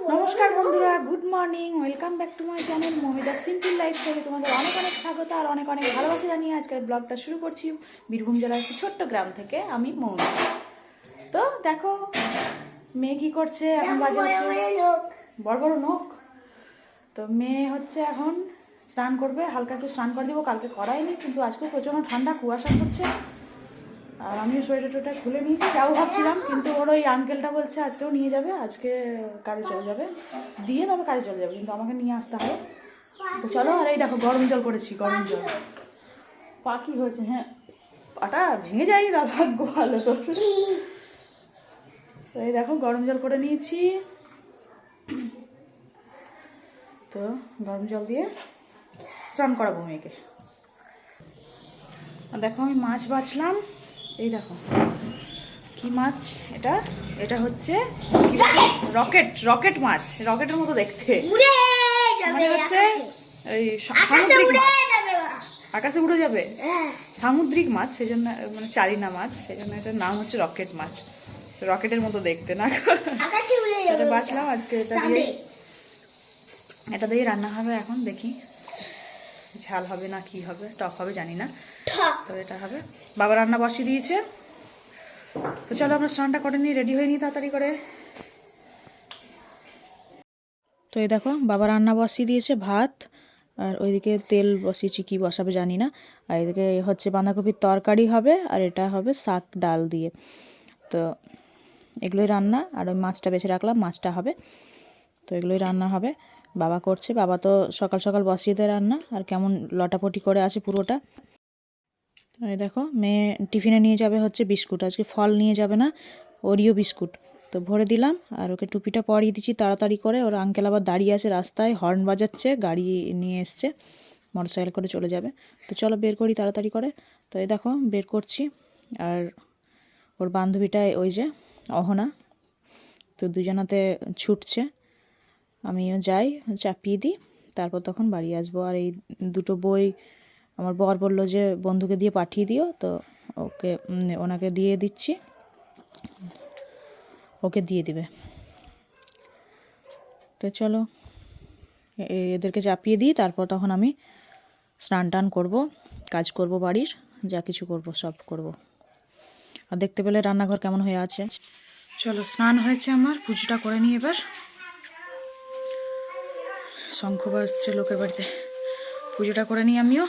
নমস্কার বন্ধুরা, good morning, welcome back to my channel Mamita simple লাইফস্টাইলে তোমাদের অনেক অনেক স্বাগত আর অনেক অনেক ভালোবাসা জানিয়ে আজকের ব্লগটা শুরু করছি বীরভূম জেলার একটি ছোট্ট গ্রাম থেকে। আমি মৌমিতা। তো দেখো মেয়ে কী করছে, এখন বাজে হচ্ছে বড় বড় নখ। তো মেয়ে হচ্ছে এখন স্নান করবে, হালকা একটু স্নান করে দিব, কালকে করাইনি কিন্তু আজকে প্রচণ্ড ঠান্ডা, কুয়াশা পড়ছে। আর আমিও সোয়েটার টোয়েটার খুলে নিয়েছি, যাও ভাবছিলাম, কিন্তু ওর ওই আঙ্কেলটা বলছে আজকেও নিয়ে যাবে, আজকে কাজে চলে যাবে, দিয়ে তবে কাজে চলে যাবে, কিন্তু আমাকে নিয়ে আসতে হবে। তো চলো। আর এই দেখো গরম জল করেছি, গরম জল। পা কি হয়েছে? হ্যাঁ, পাটা ভেঙে যায়নি, তা ভাগ্য ভালো তো। তো এই দেখো গরম জল করে নিয়েছি। তো গরম জল দিয়ে স্নান করাবো মেয়েকে। দেখো আমি মাছ বাছলাম, এই দেখো কি মাছ এটা, এটা হচ্ছে রকেট মাছ, রকেটের মতো দেখতে, মানে হচ্ছে ওই সামুদ্রিক মাছ, আকাশে উড়ে যাবে, সামুদ্রিক মাছ, সেই জন্য মানে চারিনা মাছ, সেই জন্য এটার নাম হচ্ছে রকেট মাছ। রকেটের মতো দেখতে না, এটা বাছলাম আজকে। এটা দিয়ে রান্না হবে, এখন দেখি ঝাল হবে না কি হবে, টক হবে জানি না, তবে এটা হবে। বাবা রান্না বসিয়ে দিয়েছে। তো চলো আমরা স্নানটা করে নিই, রেডি হয়ে নিই তাড়াতাড়ি করে। তো এই দেখো বাবা রান্না বসিয়ে দিয়েছে, ভাত, আর ওইদিকে তেল বসিয়েছি, কি বসাবে জানি না। আর এদিকে হচ্ছে বাঁধাকপির তরকারি হবে, আর এটা হবে শাক ডাল দিয়ে। তো এগুলোই রান্না, আর ওই মাছটা বেছে রাখলাম, মাছটা হবে। তো এগুলোই রান্না হবে, বাবা করছে। বাবা তো সকাল সকাল বসিয়ে দেয় রান্না, আর কেমন লটাপটি করে আছে পুরোটা। এই দেখো মেয়ে টিফিনে নিয়ে যাবে হচ্ছে বিস্কুট, আজকে ফল নিয়ে যাবে না, ওরিও বিস্কুট। তো ভরে দিলাম, আর ওকে টুপিটা পরিয়ে দিচ্ছি তাড়াতাড়ি করে। ওর আঙ্কেল আবার দাঁড়িয়ে আছে রাস্তায়, হর্ন বাজাচ্ছে, গাড়ি নিয়ে এসছে, মোটরসাইকেল করে চলে যাবে। তো চলো বের করি তাড়াতাড়ি করে। তো এই দেখো বের করছি, আর ওর বান্ধবীটা ওই যে অহনা, তো দুজনাতে ছুটছে, আমিও যাই, চাপিয়ে দিই, তারপর তখন বাড়ি আসবো। আর এই দুটো বই আমার বর বললো যে বন্ধুকে দিয়ে পাঠিয়ে দিও, তো ওনাকে দিয়ে দিচ্ছি, ওকে দিয়ে দিবে। তো চলো এদেরকে চাপিয়ে দিই, তারপর তখন আমি স্নান টান করবো, কাজ করব, বাড়ির যা কিছু করব সব করব। আর দেখতে পেলে রান্নাঘর কেমন হয়ে আছে। চলো স্নান হয়েছে আমার, পুজোটা করে নিই এবার। শঙ্খ বাজছে লোকের বাড়িতে, পুজোটা করে নিই আমিও।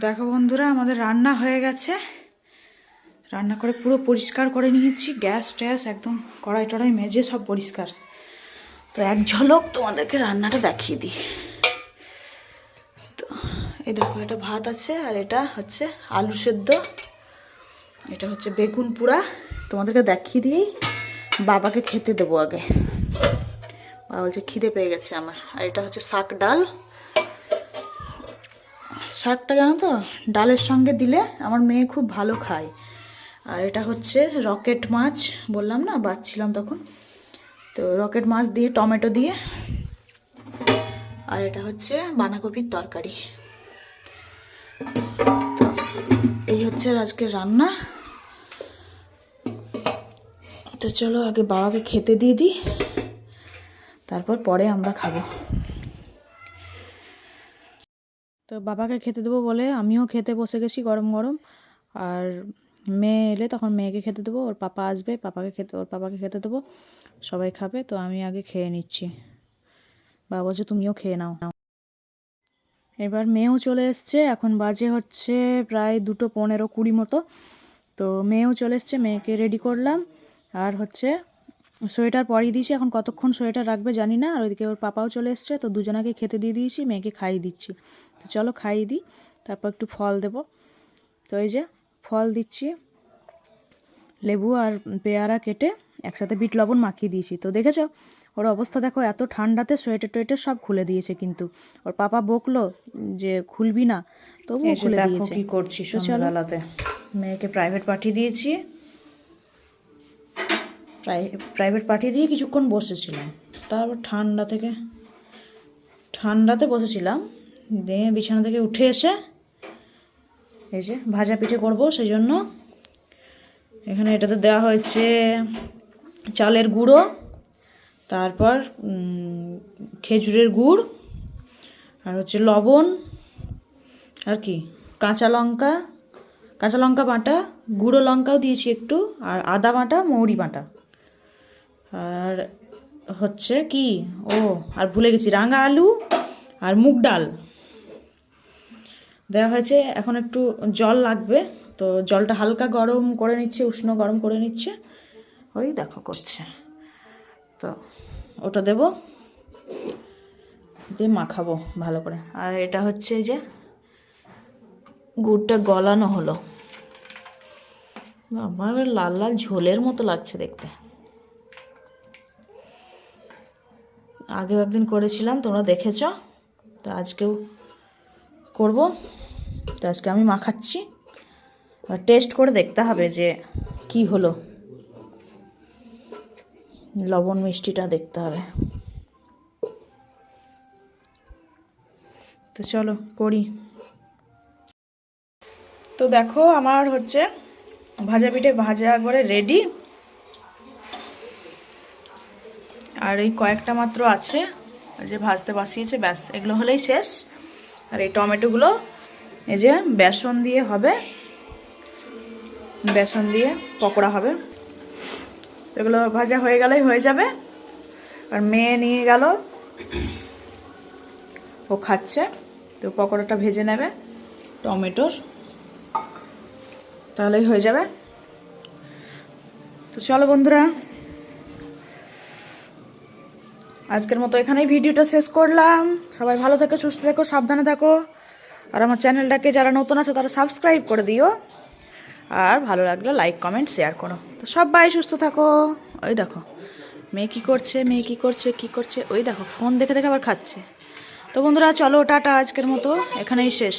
দেখো বন্ধুরা আমাদের রান্না হয়ে গেছে, রান্না করে পুরো পরিষ্কার করে নিয়েছি, গ্যাস ট্যাস একদম কড়াই টড়াই মেজে সব পরিষ্কার। তো এক ঝলক তোমাদেরকে রান্নাটা দেখিয়ে দিই। তো এই দেখো এটা ভাত আছে, আর এটা হচ্ছে আলু সেদ্ধ, এটা হচ্ছে বেগুন পোড়া। তোমাদেরকে দেখিয়ে দিয়েই বাবাকে খেতে দেবো আগে, বাবা বলছে খিদে পেয়ে গেছে আমার। আর এটা হচ্ছে শাক ডাল, শাকটা জানো তো ডালের সঙ্গে দিলে আমার মেয়ে খুব ভালো খায়। আর এটা হচ্ছে রকেট মাছ, বললাম না বাছছিলাম তখন, তো রকেট মাছ দিয়ে টমেটো দিয়ে। আর এটা হচ্ছে বাঁধাকপির তরকারি। তো এই হচ্ছে আজকে রান্না। তো চলো আগে বাবাকে খেতে দিয়ে দিই, তারপর পরে আমরা খাবো। তো বাবাকে খেতে দেবো বলে আমিও খেতে বসে গেছি গরম গরম। আর মেয়ে এলে তখন মেয়েকে খেতে দেবো, ওর পাপা আসবে, ওর পাপাকে খেতে দেবো, সবাই খাবে। তো আমি আগে খেয়ে নিচ্ছি, বাবা বলছে তুমিও খেয়ে নাও। এবার মেয়েও চলে এসছে, এখন বাজে হচ্ছে প্রায় 2:15-20 মতো। তো মেয়েও চলে এসছে, মেয়েকে রেডি করলাম, আর হচ্ছে সোয়েটার পরিয়ে দিয়েছি, এখন কতক্ষণ সোয়েটার রাখবে জানি না। আর ওইদিকে ওর পাপাও চলে এসছে, তো দুজনাকে খেতে দিয়ে দিয়েছি, মেয়েকে খাইয়ে দিচ্ছি। তো চলো খাইয়ে দিই, তারপর একটু ফল দেব। তো এই যে ফল দিচ্ছি, লেবু আর পেয়ারা কেটে একসাথে বিট লবণ মাখিয়ে দিয়েছি। তো দেখেছো ওর অবস্থা দেখো, এত ঠান্ডাতে সোয়েটার টোয়েটার সব খুলে দিয়েছে, কিন্তু ওর পাপা বকলো যে খুলবি না, তবুও খুলে দিয়েছে। কি করছি সন্ধ্যাবেলাতে, মেয়েকে প্রাইভেট পাঠিয়ে দিয়েছি, প্রাইভেট পাঠিয়ে দিয়ে কিছুক্ষণ বসেছিলাম, তারপর ঠান্ডাতে বসেছিলাম, দিয়ে বিছানা থেকে উঠে এসে এই যে ভাজা পিঠে করব, সেই জন্য এখানে এটাতে দেওয়া হয়েছে চালের গুঁড়ো, তারপর খেজুরের গুড়, আর হচ্ছে লবণ, আর কি কাঁচা লঙ্কা বাটা, গুঁড়ো লঙ্কাও দিয়েছি একটু, আর আদা বাটা, মৌরি বাটা, আর হচ্ছে কি আর ভুলে গেছি, রাঙা আলু আর মুগ ডাল দেওয়া হয়েছে। এখন একটু জল লাগবে, তো জলটা হালকা গরম করে নিচ্ছে, উষ্ণ গরম করে নিচ্ছে, ওই দেখো করছে, তো ওটা দেব, দিয়ে মাখাবো ভালো করে। আর এটা হচ্ছে এই যে গুড়টা গলানো হলো, আমার লাল লাল ঝোলের মতো লাগছে দেখতে। আগেও একদিন করেছিলাম, তোমরা দেখেছ, তো আজকেও করব। তো আজকে আমি মাখাচ্ছি, আর টেস্ট করে দেখতে হবে যে কি হলো, লবণ মিষ্টিটা দেখতে হবে। তো চলো করি। তো দেখো আমার হচ্ছে ভাজা পিঠে ভাজা করে রেডি, আর এই কয়েকটা মাত্র আছে যে ভাজতে বসিয়েছে, ব্যাস এগুলো হলেই শেষ। আর এই টমেটোগুলো এই যে বেসন দিয়ে হবে, বেসন দিয়ে পকোড়া হবে, এগুলো ভাজা হয়ে গেলেই হয়ে যাবে। আর মেয়ে নিয়ে গেল, ও খাচ্ছে, তো পকোড়াটা ভেজে নেবে টমেটোর, তাহলেই হয়ে যাবে। তো চলো বন্ধুরা, আজকের মতো এখানেই ভিডিওটা শেষ করলাম। সবাই ভালো থেকো, সুস্থ থেকো, সাবধানে থাকো, আর আমার চ্যানেলটাকে যারা নতুন আছে তারা সাবস্ক্রাইব করে দিও, আর ভালো লাগলে লাইক কমেন্ট শেয়ার করো। তো সবাই সুস্থ থাকো। ওই দেখো মেয়ে কী করছে, ওই দেখো ফোন দেখে দেখে আবার খাচ্ছে। তো বন্ধুরা চলো, টাটা, আজকের মতো এখানেই শেষ।